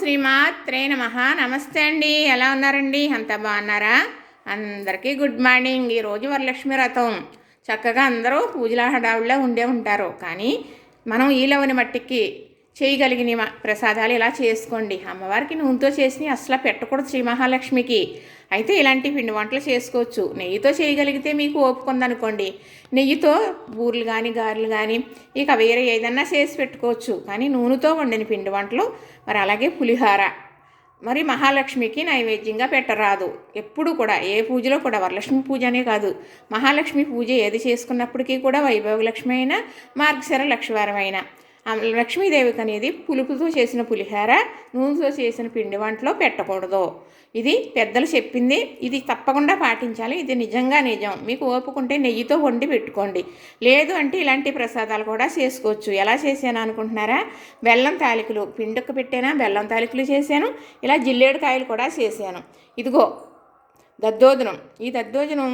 శ్రీమాత్రే నమః. నమస్తే అండి, ఎలా ఉన్నారండి? అంతా బాగున్నారా? అందరికీ గుడ్ మార్నింగ్. ఈరోజు వరలక్ష్మి వ్రతం. చక్కగా అందరూ పూజల హడావుడిలో ఉండే ఉంటారు. కానీ మనం ఈలవని మట్టికి చేయగలిగిన ప్రసాదాలు ఇలా చేసుకోండి. అమ్మవారికి నూనెతో చేసి అసలు పెట్టకూడదు శ్రీ మహాలక్ష్మికి. అయితే ఇలాంటి పిండి వంటలు చేసుకోవచ్చు. నెయ్యితో చేయగలిగితే మీకు ఓపుకుందనుకోండి, నెయ్యితో బూర్లు కానీ గారెలు కానీ ఇక వేరే ఏదన్నా చేసి పెట్టుకోవచ్చు. కానీ నూనెతో వండిన పిండి వంటలు మరి అలాగే పులిహార మరి మహాలక్ష్మికి నైవేద్యంగా పెట్టరాదు. ఎప్పుడు కూడా ఏ పూజలో కూడా, వరలక్ష్మి పూజ అనే కాదు, మహాలక్ష్మి పూజ ఏది చేసుకున్నప్పటికీ కూడా వైభవలక్ష్మి అయినా మార్గశిర లక్ష్మీవారం అయినా లక్ష్మీదేవికి అనేది పులుపుతో చేసిన పులిహార నూనెతో చేసిన పిండి వంటలో పెట్టకూడదు. ఇది పెద్దలు చెప్పింది, ఇది తప్పకుండా పాటించాలి. ఇది నిజంగా నిజం. మీకు ఓపుకుంటే నెయ్యితో వండి పెట్టుకోండి. లేదు అంటే ఇలాంటి ప్రసాదాలు కూడా చేసుకోవచ్చు. ఎలా చేశాను అనుకుంటున్నారా? బెల్లం తాలికలు పిండుకు పెట్టానా, బెల్లం తాలికలు చేశాను. ఇలా జిల్లేడుకాయలు కూడా చేశాను. ఇదిగో దద్దోజనం. ఈ దద్దోజనం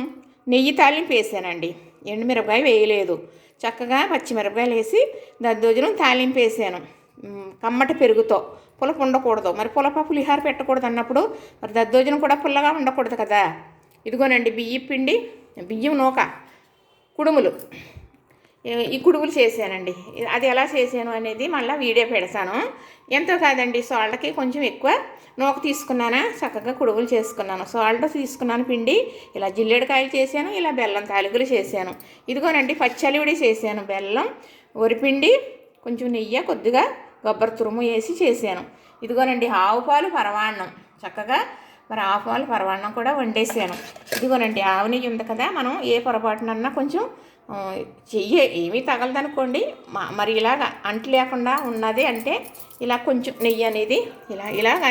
నెయ్యి తాలింపు వేసానండి, ఎండుమిరపకాయ వేయలేదు. చక్కగా పచ్చిమిరపకాయలు వేసి దద్దోజనం తాలింపు వేసాను. కమ్మటి పెరుగుతో. పులప ఉండకూడదు. మరి పులప పులిహార పెట్టకూడదు అన్నప్పుడు మరి దద్దోజనం కూడా పుల్లగా ఉండకూడదు కదా. ఇదిగోనండి బియ్యం పిండి, బియ్యం నూక, కుడుములు. ఈ కుడుములు చేశానండి. అది ఎలా చేశాను అనేది మళ్ళీ వీడియో పెడతాను. ఎంతో కాదండి, సాల్ట్కి కొంచెం ఎక్కువ నూక తీసుకున్నానా, చక్కగా కుడుములు చేసుకున్నాను. సాల్ట్ తీసుకున్నాను పిండి. ఇలా జిల్లేడుకాయలు చేశాను, ఇలా బెల్లం తాలికలు చేశాను. ఇదిగోనండి పచ్చలివిడి చేశాను. బెల్లం, వరిపిండి, కొంచెం నెయ్యి, కొద్దిగా కొబ్బరి తురుము వేసి చేశాను. ఇదిగోనండి ఆవు పాలు పరవాన్నం. చక్కగా మరి ఆవు పాలు పరవాన్నం కూడా వండేసాను. ఇదిగోనండి ఆవు నెయ్యి ఉంది కదా, మనం ఏ పొరపాటునన్నా కొంచెం చెయ్యి ఏమీ తగలదనుకోండి, మరి ఇలాగ అంటు లేకుండా ఉన్నది అంటే ఇలా కొంచెం నెయ్యి అనేది ఇలాగ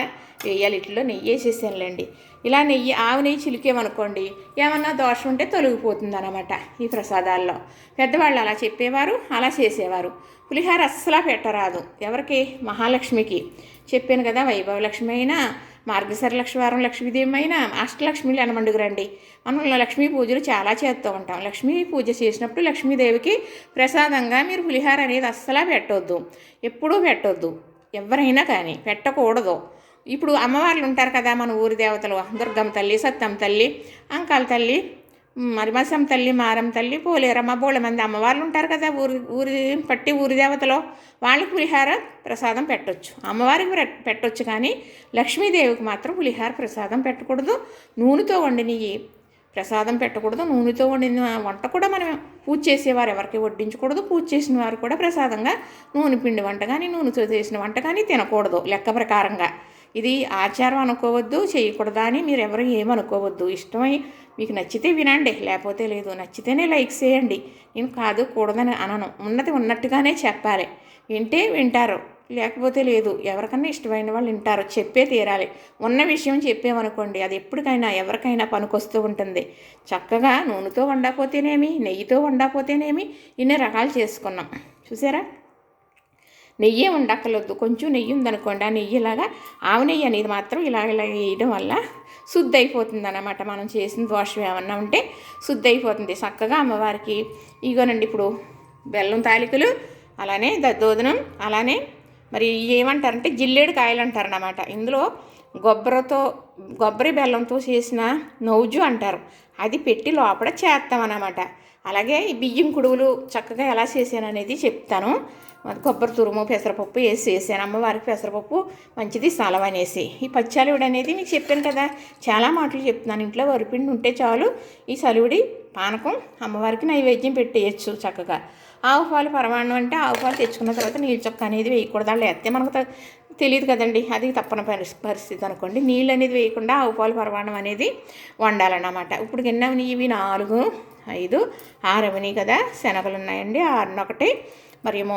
వేయాలి. ఇట్లో నెయ్యి వేసేసానులేండి. ఇలా నెయ్యి ఆవు నెయ్యి చిలికేమనుకోండి, ఏమన్నా దోషం ఉంటే తొలగిపోతుంది అన్నమాట. ఈ ప్రసాదాల్లో పెద్దవాళ్ళు అలా చెప్పేవారు, అలా చేసేవారు. పులిహార అస్సలా పెట్టరాదు. ఎవరికి? మహాలక్ష్మికి. చెప్పాను కదా, వైభవలక్ష్మి అయినా మార్గశిర లక్ష్మీవారం లక్ష్మీదేవి అయినా అష్టలక్ష్మిలు అనమండుగు రండి. మనం లక్ష్మీ పూజలు చాలా చేస్తూ ఉంటాం. లక్ష్మీ పూజ చేసినప్పుడు లక్ష్మీదేవికి ప్రసాదంగా మీరు పులిహార అనేది అస్సలా పెట్టొద్దు, ఎప్పుడూ పెట్టొద్దు. ఎవరైనా కానీ పెట్టకూడదు. ఇప్పుడు అమ్మవార్లు ఉంటారు కదా, మన ఊరి దేవతలు, దుర్గమ్మ తల్లి, సత్తమ్మ తల్లి, అంకాల తల్లి, మరి మసం తల్లి, మారం తల్లి, పోలేరమ్మ, బోళ్ళ మంది అమ్మవార్లు ఉంటారు కదా ఊరి పట్టి ఊరి దేవతలో. వాళ్ళకి పులిహార ప్రసాదం పెట్టొచ్చు, అమ్మవారికి పెట్టొచ్చు. కానీ లక్ష్మీదేవికి మాత్రం పులిహార ప్రసాదం పెట్టకూడదు. నూనెతో వండినవి ప్రసాదం పెట్టకూడదు. నూనెతో వండిన వంట కూడా మనం పూజ చేసేవారు ఎవరికి వడ్డించకూడదు. పూజ చేసిన వారు కూడా ప్రసాదంగా నూనె పిండి వంట కానీ నూనెతో చేసిన వంట కానీ తినకూడదు లెక్క ప్రకారంగా. ఇది ఆచారం అనుకోవద్దు, చేయకూడదా అని మీరు ఎవరు ఏమనుకోవద్దు. ఇష్టమై మీకు నచ్చితే వినండి, లేకపోతే లేదు. నచ్చితేనే లైక్ చేయండి. నేను కాదు కూడదని అనను, ఉన్నది ఉన్నట్టుగానే చెప్పాలి. వింటే వింటారు, లేకపోతే లేదు. ఎవరికన్నా ఇష్టమైన వాళ్ళు వింటారు, చెప్పే తీరాలి. ఉన్న విషయం చెప్పామనుకోండి, అది ఎప్పటికైనా ఎవరికైనా పనికొస్తూ ఉంటుంది. చక్కగా నూనెతో వండకపోతేనేమి, నెయ్యితో వండకపోతేనేమి ఇన్ని రకాలు చేసుకున్నాం. చూసారా? నెయ్యి ఉండక్కర్లేదు. కొంచెం నెయ్యి ఉందనుకోండి, ఆ నెయ్యి ఇలాగా ఆవు నెయ్యి అనేది మాత్రం ఇలా వేయడం వల్ల శుద్ధి అయిపోతుంది అన్నమాట. మనం చేసిన దోషం ఏమన్నా ఉంటే శుద్ధి అయిపోతుంది. చక్కగా అమ్మవారికి ఇగోనండి ఇప్పుడు బెల్లం తాలికలు, అలానే దద్దోజనం, అలానే మరి ఏమంటారంటే జిల్లేడు కాయలు అంటారన్నమాట. ఇందులో కొబ్బరి బెల్లంతో చేసిన నౌజు అంటారు. అది పెట్టి లోపల చేస్తామన్నమాట. అలాగే ఈ బియ్యం కుడువులు చక్కగా ఎలా చేశాను అనేది చెప్తాను. కొబ్బరి తురుము, పెసరపప్పు వేసి చేశాను. అమ్మవారికి పెసరపప్పు మంచిది సలవనేసి. ఈ పచ్చాలివిడి అనేది మీకు చెప్పాను కదా, చాలా మాటలు చెప్తున్నాను. ఇంట్లో వరిపిండి ఉంటే చాలు, ఈ సలివిడి పానకం అమ్మవారికి నైవేద్యం పెట్టేయచ్చు చక్కగా. ఆవు పాలు పరమాన్నం అంటే ఆవు పాలు తెచ్చుకున్న తర్వాత నీళ్ళు చొక్క అనేది వేయకూడదు. అలా వేస్తే మనకు తెలియదు కదండి, అది తప్పని పరిస్థితి అనుకోండి. నీళ్ళు అనేది వేయకుండా ఆవు పాలు పరమాన్నం అనేది వండాలన్నమాట. ఇప్పుడు గిన్నె ఇవి 4, 5, 6 కదా, శనగలు ఉన్నాయండి 6, మరేమో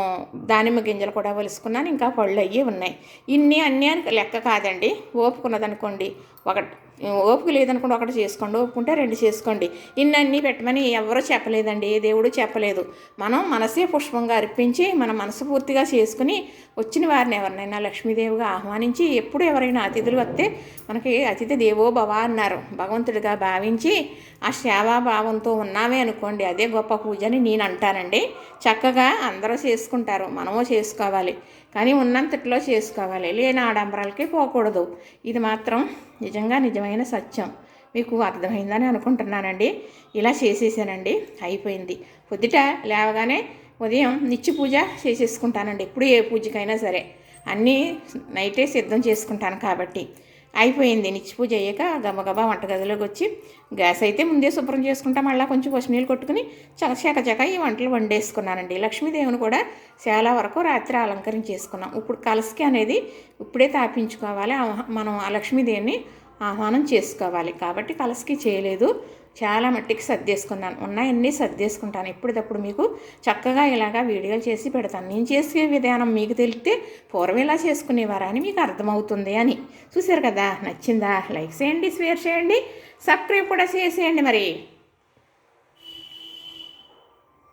దానిమ్మ గింజలు కూడా వలుసుకున్నాను. ఇంకా పళ్ళు అయ్యి ఉన్నాయి. అన్నీ లెక్క కాదండి. ఓపుకున్నదనుకోండి ఒకటి, ఓపిక లేదనుకోండి ఒకటి చేసుకోండి, ఓపుకుంటే 2 చేసుకోండి. అన్నీ పెట్టమని ఎవరూ చెప్పలేదండి, ఏ దేవుడు చెప్పలేదు. మనం మనసే పుష్పంగా అర్పించి మన మనసు పూర్తిగా చేసుకుని వచ్చిన వారిని ఎవరినైనా లక్ష్మీదేవిగా ఆహ్వానించి, ఎప్పుడు ఎవరైనా అతిథులు వస్తే మనకి అతిథి దేవో భవ అన్నారు, భగవంతుడిగా భావించి ఆ సేవాభావంతో ఉన్నామే అనుకోండి, అదే గొప్ప పూజ అని నేను అంటానండి. చక్కగా అందరూ అందరూ చేసుకుంటారు, మనము చేసుకోవాలి, కానీ ఉన్నంతట్లో చేసుకోవాలి, లేని ఆడంబరాలకి పోకూడదు. ఇది మాత్రం నిజమైన సత్యం. మీకు అర్థమైందని అనుకుంటున్నానండి. ఇలా చేసేసానండి, అయిపోయింది. పొద్దుట లేవగానే ఉదయం నిత్య పూజ చేసేసుకుంటానండి. ఎప్పుడు ఏ పూజకైనా సరే అన్నీ నైటే సిద్ధం చేసుకుంటాను కాబట్టి అయిపోయింది. నిత్య పూజ అయ్యాక గబగబా వంటగదిలోకి వచ్చి గ్యాస్ అయితే ముందే శుభ్రం చేసుకుంటా, మళ్ళీ కొంచెం పసునీళ్ళు కొట్టుకుని చకచక ఈ వంటలు వండేసుకున్నానండి. లక్ష్మీదేవిని కూడా చాలా వరకు రాత్రి అలంకరించేసుకున్నాం. ఇప్పుడు కలసకి అనేది ఇప్పుడే తాపించుకోవాలి, మనం ఆ లక్ష్మీదేవిని ఆహ్వానం చేసుకోవాలి కాబట్టి కలసకి చేయలేదు. చాలా మట్టికి సర్దేసుకున్నాను, ఉన్నాయన్నీ సర్దేసుకుంటాను. ఎప్పటికప్పుడు మీకు చక్కగా ఇలాగా వీడియోలు చేసి పెడతాను. నేను చేసే విధానం మీకు తెలిస్తే పూర్వం ఇలా చేసుకునేవారా అని మీకు అర్థమవుతుంది అని. చూసారు కదా, నచ్చిందా? లైక్ చేయండి, షేర్ చేయండి, సబ్స్క్రైబ్ కూడా చేసేయండి మరి.